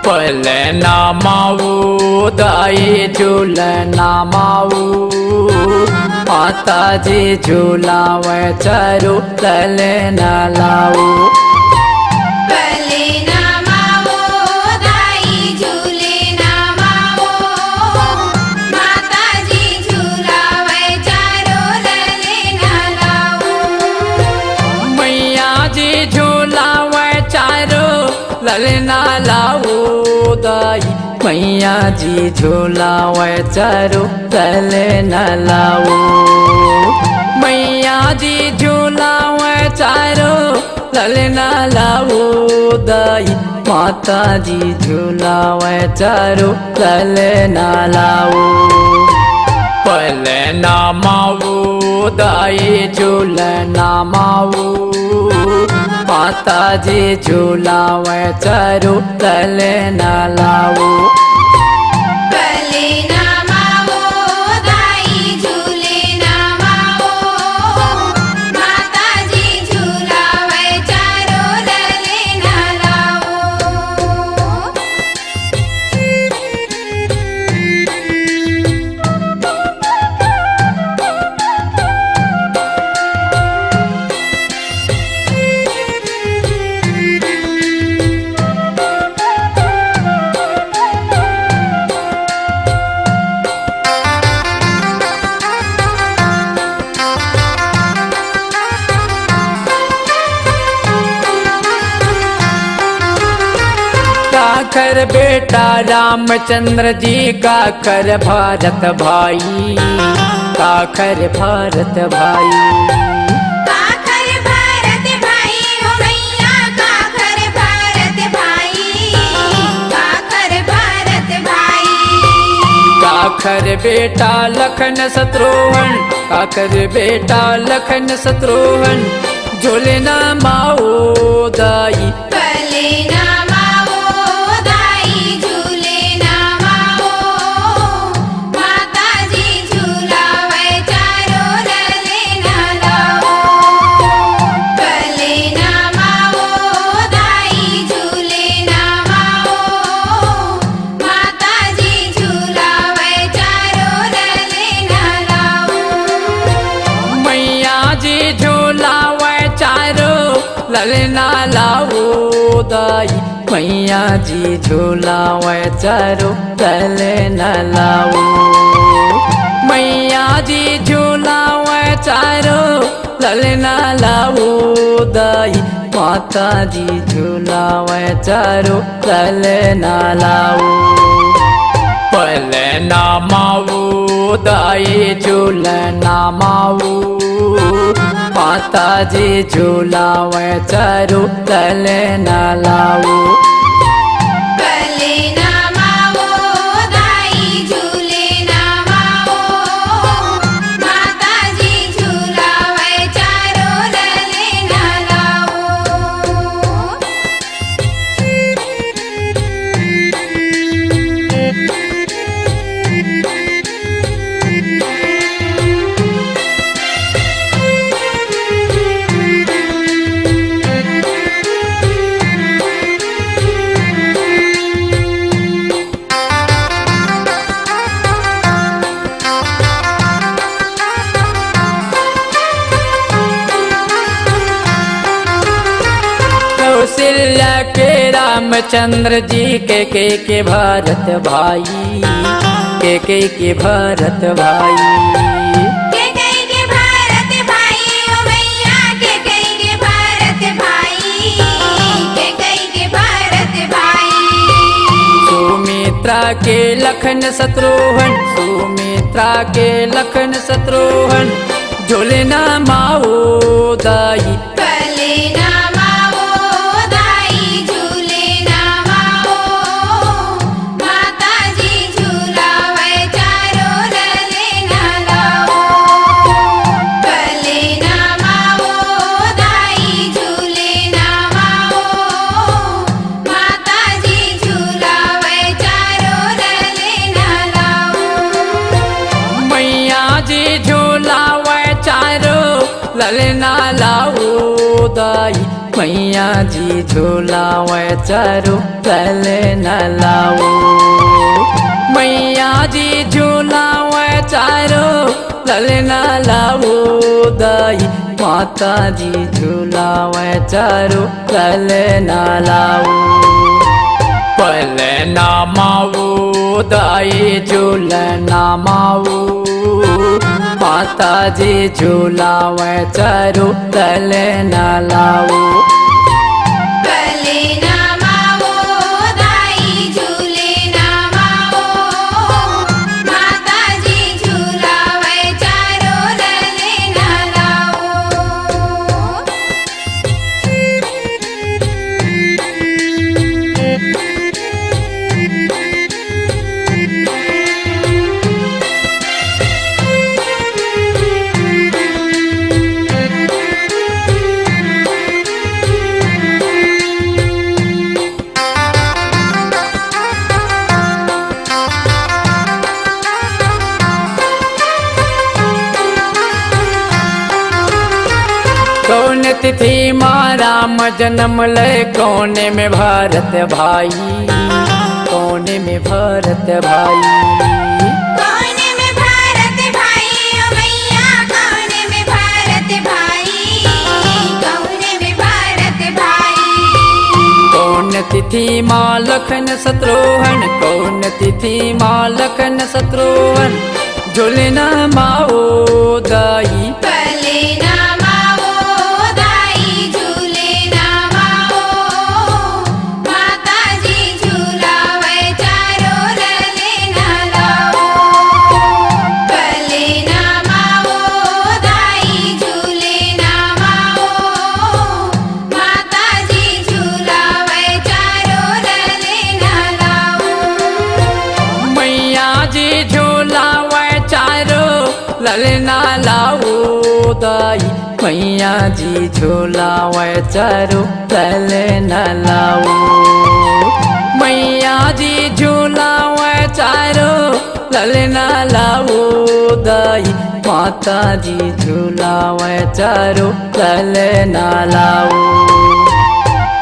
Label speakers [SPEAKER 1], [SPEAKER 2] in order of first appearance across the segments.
[SPEAKER 1] पलना माऊ दाई झूलना माऊ माताजी झूलावे चारू ललना लाऊ
[SPEAKER 2] पलना माऊ दाई झूलना माऊ माताजी झूलावे चारू ललना लाऊ
[SPEAKER 1] मैया जी झूलावे चारू ललना लाऊ दाई मैया जी झूलावे चारू ललना लाऊ मैया जी झूलावे चारू ललना लाऊ दाई माता जी झूलावे चारू ललना लाऊ पलना माऊ दाई झूलना माऊ माता जी झूलावे चारू ललना लाऊ
[SPEAKER 2] पलना माऊ दाई झूलना माऊ माताजी झूलावे चारू ललना लाऊ
[SPEAKER 1] काखर बेटा रामचंद्र जी काखर भारत भाई काखर भारत भाई
[SPEAKER 2] काखर भारत भाई हो मैया काखर भारत भाई काखर भारत भाई
[SPEAKER 1] काखर बेटा लखन शत्रुघ्न काखर बेटा लखन शत्रुघ्न झूलना माओ दाई
[SPEAKER 2] पलना माऊ दाई झूलना माऊ माताजी झूलावे चारू ललना लाऊ पलना माऊ दाई झूलना माऊ माताजी झूलावे चारू ललना लाऊ
[SPEAKER 1] मैया जी झूलावे चारू ललना लाऊ दाई मैया जी झूलावे चारू ललना लाऊ मैया जी झूलावे चारू ललना लाऊ दाई माता जी झूलावे चारू ललना लाऊ पलना माऊ दाई झूलना माऊ माता जी झूलावे चारू ललना लाऊ
[SPEAKER 2] पलना माऊ दाई झूलना माऊ माताजी झूलावे चारू ललना लाऊ
[SPEAKER 1] कौशल्या के रामचंद्र जी के भारत भाई के भारत भाई
[SPEAKER 2] के भारत भाई ओ मैया के भारत भाई के भारत भाई
[SPEAKER 1] सुमित्रा के लखन शत्रुघ्न सुमित्रा के लखन शत्रुघ्न झूलना माओ दाई
[SPEAKER 2] पलना माऊ दाई झूलना माऊ माताजी झूलावे चारू ललना लाऊ पलना माऊ दाई झूलना माऊ माताजी झूलावे चारू ललना लाऊ
[SPEAKER 1] मैया जी झूलावे चारू ललना लाऊ दाई मैया जी झूलावे चारो तले न लाओ मैया जी झूलावे चारो तले न लाओ दाई माता जी झूलावे चारो तले न लाओ पले ना माओ दाई झूल ना माओ माता जी झूलावे चारो तले न लाओ
[SPEAKER 2] पले ना मावो दाई झूले ना मावो माता जी झूलावे चारो तले न लाओ
[SPEAKER 1] कौन तिथि माँ राम जन्म ले कोने में भारत भाई कोने में भारत भाई
[SPEAKER 2] कोने में भारत भाई ओ मैया कोने में भारत भाई कोने में भारत भाई
[SPEAKER 1] कौन तिथि माँ लखन शत्रुघ्न कौन तिथि माँ लखन शत्रुघ्न झूलना माओ दाई
[SPEAKER 2] पले ना मावो दाई झूले ना मावो माता जी झूलावे चारो तले न लाओ पले ना मावो दाई झूले ना मावो माता जी झूलावे चारो तले न लाओ
[SPEAKER 1] मैया जी झूलावे चारो ललना लाओ दाई मैया जी झूलावे चारो तले न लाओ मैया जी झूलावे चारो ललना लाओ दाई माता जी झूलावे चारो तले न लाओ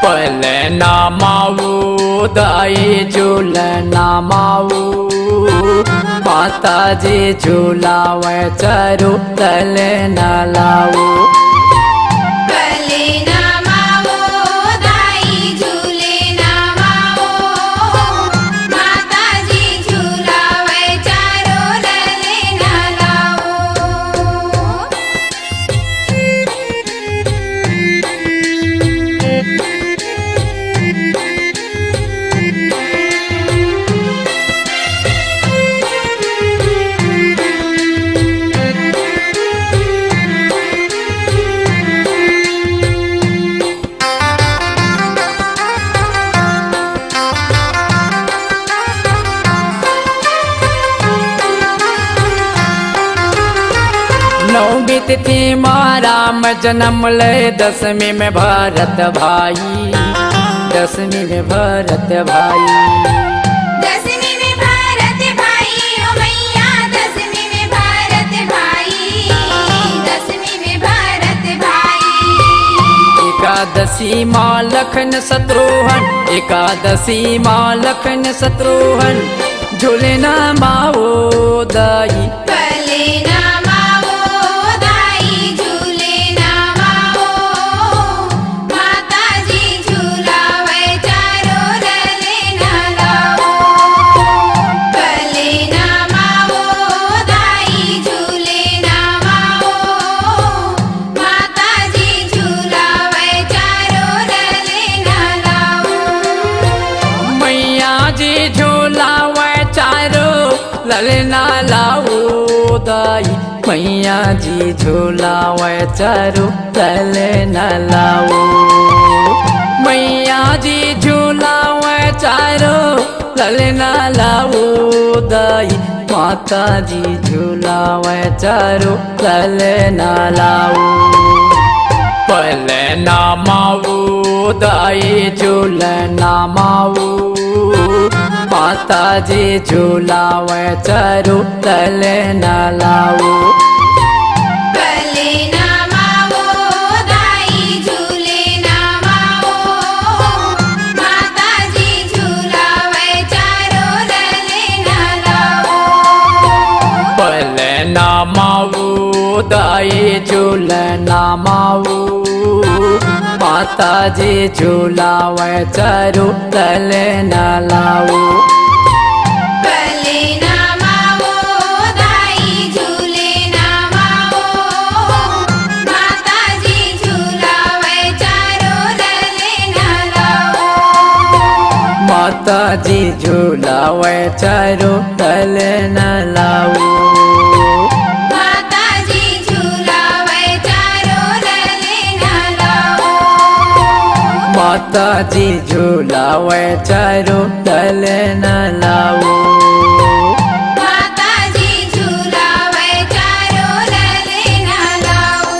[SPEAKER 1] पले ना माओ दाई झूल ना माओ माता जी झूलावे चारो तले न लाओ
[SPEAKER 2] पले ना मावो दाई झूले ना मावो माता जी झूलावे चारो तले न लाओ
[SPEAKER 1] नौमी तिथि माँ राम जन्म ले दसवीं में भारत भाई दसवीं में भारत भाई
[SPEAKER 2] दसवीं में भारत भाई ओ मैया दसवीं में भारत भाई दसवीं में भारत भाई
[SPEAKER 1] एकादशी माँ लखन शत्रुघ्न एकादशी माँ लखन शत्रुघ्न झूलना माओ दाई
[SPEAKER 2] पले ना मावो दाई झूले ना मावो माता जी झूलावे चारो तले न लाओ पले ना मावो दाई झूले ना मावो माता जी झूलावे चारो तले न लाओ
[SPEAKER 1] मैया जी झूलावे चारो ललना लाओ दाई मैया जी झूलावे चारो तले न लाओ मैया जी झूलावे चारो ललना लाओ दाई माता जी झूलावे चारो तले न लाओ पले ना माओ दाई झूल ना माओ माता जी झूलावे चारो तले न लाओ
[SPEAKER 2] पले ना मावो दाई झूले ना
[SPEAKER 1] माता जी झूलावे चारू तले न लाऊ
[SPEAKER 2] भले ना मावो दाई झूले ना मावो माताजी झूलावे चारो लले ना लाओ
[SPEAKER 1] माता जी झूलावे चारू तले न लाऊ
[SPEAKER 2] माताजी झूलावे चारो लले ना लाओ
[SPEAKER 1] माता जी झूलावे चारू तले न लाऊ
[SPEAKER 2] माताजी झूलावे चारो लले ना लाओ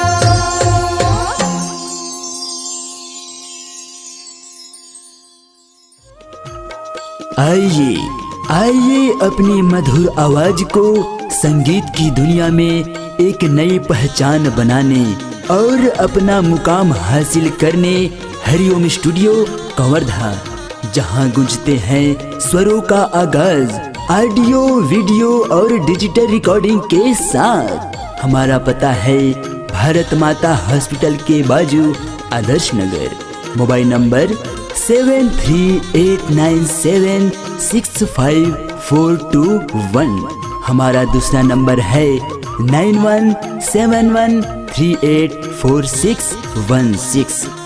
[SPEAKER 3] आइए आइए अपनी मधुर आवाज को संगीत की दुनिया में एक नई पहचान बनाने और अपना मुकाम हासिल करने हरिओम स्टूडियो कवर्धा, जहां गूंजते हैं स्वरों का आगाज ऑडियो वीडियो और डिजिटल रिकॉर्डिंग के साथ। हमारा पता है भारत माता हॉस्पिटल के बाजू आदर्श नगर। Mobile number 7389765421। हमारा दूसरा नंबर है 9171384616।